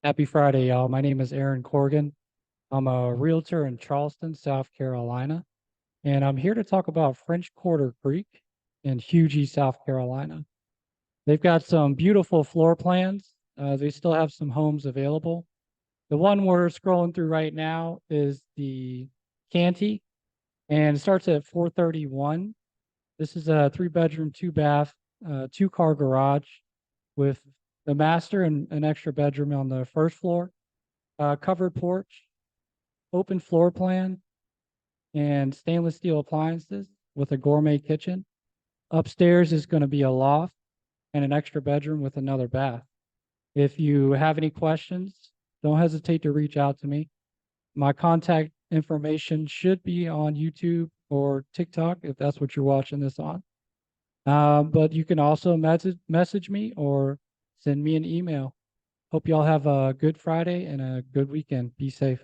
Happy Friday, y'all. My name is Aaron Corrigan. I'm a realtor in Charleston, South Carolina, and I'm here to talk about French Quarter Creek in Hughie, South Carolina. They've got some beautiful floor plans. They still have some homes available. The one we're scrolling through right now is the Canty, and it starts at 431. This is a three-bedroom, two-bath, two-car garage with the master and an extra bedroom on the first floor, covered porch, open floor plan, and stainless steel appliances with a gourmet kitchen. Upstairs is going to be a loft and an extra bedroom with another bath. If you have any questions, don't hesitate to reach out to me. My contact information should be on YouTube or TikTok if that's what you're watching this on. But you can also message me or send me an email. Hope y'all have a good Friday and a good weekend. Be safe.